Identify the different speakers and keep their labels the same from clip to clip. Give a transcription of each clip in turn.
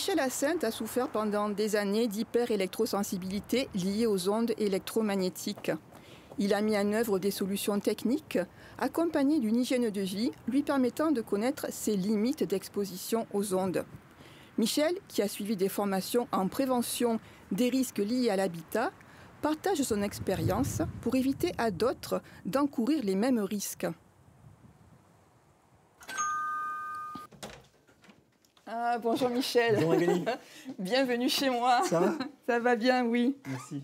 Speaker 1: Michel Hyacinthe a souffert pendant des années d'hyper-électrosensibilité liée aux ondes électromagnétiques. Il a mis en œuvre des solutions techniques accompagnées d'une hygiène de vie lui permettant de connaître ses limites d'exposition aux ondes. Michel, qui a suivi des formations en prévention des risques liés à l'habitat, partage son expérience pour éviter à d'autres d'encourir les mêmes risques. Ah, bonjour Michel.
Speaker 2: Bonjour Magali.
Speaker 1: Bienvenue chez moi.
Speaker 2: Ça va?
Speaker 1: Ça va bien, oui.
Speaker 2: Merci.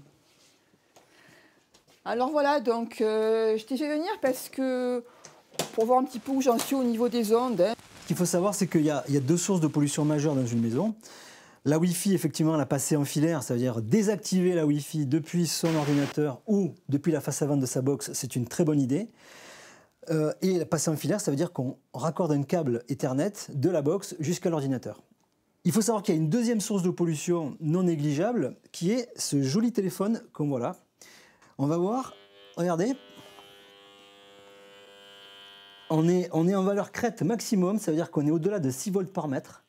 Speaker 1: Alors voilà, donc je t'ai fait venir parce que pour voir un petit peu où j'en suis au niveau des ondes.
Speaker 2: Ce qu'il faut savoir, c'est qu'il y a deux sources de pollution majeures dans une maison. La Wi-Fi, effectivement, la passer en filaire, ça veut dire désactiver la Wi-Fi depuis son ordinateur ou depuis la face avant de sa box, c'est une très bonne idée. Et la passer en filaire, ça veut dire qu'on raccorde un câble Ethernet de la box jusqu'à l'ordinateur. Il faut savoir qu'il y a une deuxième source de pollution non négligeable, qui est ce joli téléphone comme voilà. On va voir, regardez. On est en valeur crête maximum, ça veut dire qu'on est au-delà de 6 volts par mètre.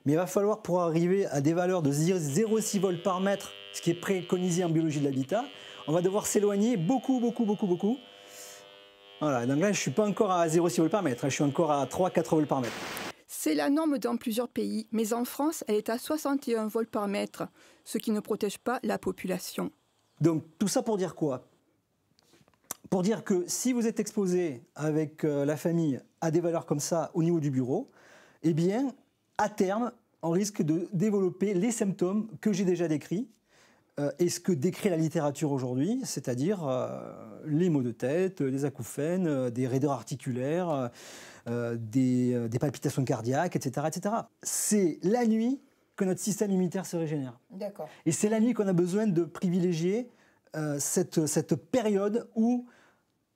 Speaker 2: Mais il va falloir, pour arriver à des valeurs de 0,6 volts par mètre, ce qui est préconisé en biologie de l'habitat, on va devoir s'éloigner beaucoup. Voilà, donc là, je ne suis pas encore à 0,6 volts par mètre, je suis encore à 3-4 volts par mètre.
Speaker 1: C'est la norme dans plusieurs pays, mais en France, elle est à 61 volts par mètre, ce qui ne protège pas la population.
Speaker 2: Donc tout ça pour dire quoi? Pour dire que si vous êtes exposé avec la famille à des valeurs comme ça au niveau du bureau, eh bien, à terme, on risque de développer les symptômes que j'ai déjà décrits et ce que décrit la littérature aujourd'hui, c'est-à-dire les maux de tête, des acouphènes, des raideurs articulaires, des palpitations cardiaques, etc., etc. C'est la nuit que notre système immunitaire se régénère.
Speaker 1: D'accord.
Speaker 2: Et c'est la nuit qu'on a besoin de privilégier cette période où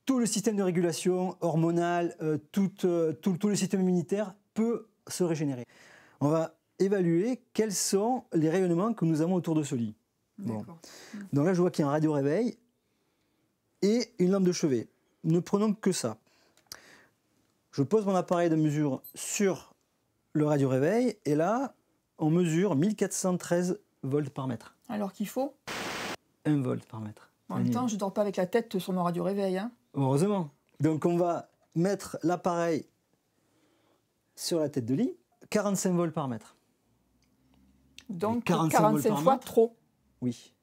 Speaker 2: tout le système de régulation hormonale, tout le système immunitaire peut se régénérer. On va évaluer quels sont les rayonnements que nous avons autour de ce lit. Bon. Donc là, je vois qu'il y a un radio-réveil et une lampe de chevet. Ne prenons que ça. Je pose mon appareil de mesure sur le radio-réveil et là, on mesure 1413 volts par mètre.
Speaker 1: Alors qu'il faut
Speaker 2: 1 volt par mètre.
Speaker 1: En même temps, je ne dors pas avec la tête sur mon radio-réveil. Hein.
Speaker 2: Heureusement. Donc on va mettre l'appareil sur la tête de lit, 45 volts par mètre.
Speaker 1: Donc 45 fois trop.
Speaker 2: Oui.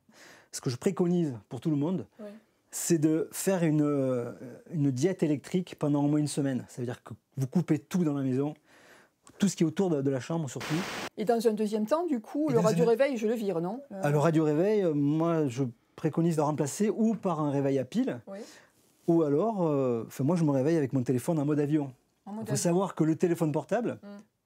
Speaker 2: Ce que je préconise pour tout le monde, c'est de faire une diète électrique pendant au moins une semaine. Ça veut dire que vous coupez tout dans la maison, tout ce qui est autour de la chambre surtout. Et
Speaker 1: dans un deuxième temps, du coup, le radio-réveil, je le vire, non
Speaker 2: Le radio-réveil, moi, je préconise de remplacer ou par un réveil à pile, ou alors, moi, je me réveille avec mon téléphone en mode avion. Il faut savoir que le téléphone portable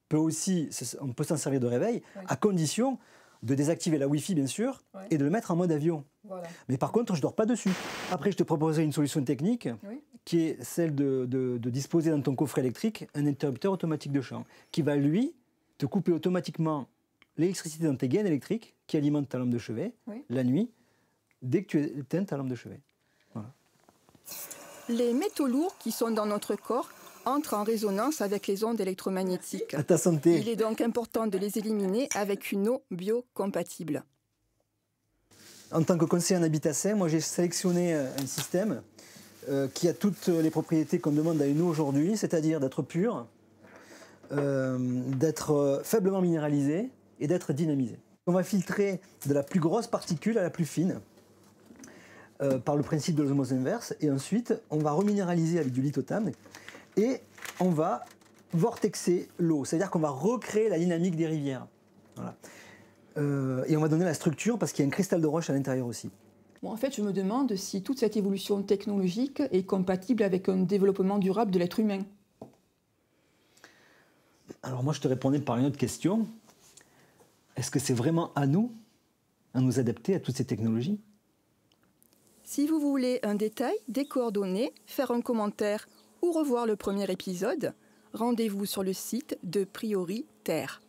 Speaker 2: peut aussi, on peut s'en servir de réveil, à condition de désactiver la Wi-Fi, bien sûr, et de le mettre en mode avion. Voilà. Mais par contre, je ne dors pas dessus. Après, je te proposerai une solution technique qui est celle de disposer dans ton coffret électrique un interrupteur automatique de champ qui va, lui, te couper automatiquement l'électricité dans tes gaines électriques qui alimentent ta lampe de chevet la nuit, dès que tu éteins ta lampe de chevet. Voilà.
Speaker 1: Les métaux lourds qui sont dans notre corps entrent en résonance avec les ondes électromagnétiques.
Speaker 2: À ta santé.
Speaker 1: Il est donc important de les éliminer avec une eau biocompatible.
Speaker 2: En tant que conseiller en habitat sain, moi j'ai sélectionné un système qui a toutes les propriétés qu'on demande à une eau aujourd'hui, c'est-à-dire d'être pure, d'être faiblement minéralisée et d'être dynamisée. On va filtrer de la plus grosse particule à la plus fine par le principe de l'osmose inverse et ensuite on va reminéraliser avec du lithotame et on va vortexer l'eau, c'est-à-dire qu'on va recréer la dynamique des rivières. Voilà. Et on va donner la structure parce qu'il y a un cristal de roche à l'intérieur aussi.
Speaker 1: Bon, en fait, je me demande si toute cette évolution technologique est compatible avec un développement durable de l'être humain.
Speaker 2: Alors moi, je te répondais par une autre question. Est-ce que c'est vraiment à nous adapter à toutes ces technologies?
Speaker 1: Si vous voulez un détail, des coordonnées, faire un commentaire ou revoir le premier épisode, rendez-vous sur le site de Priori Terre.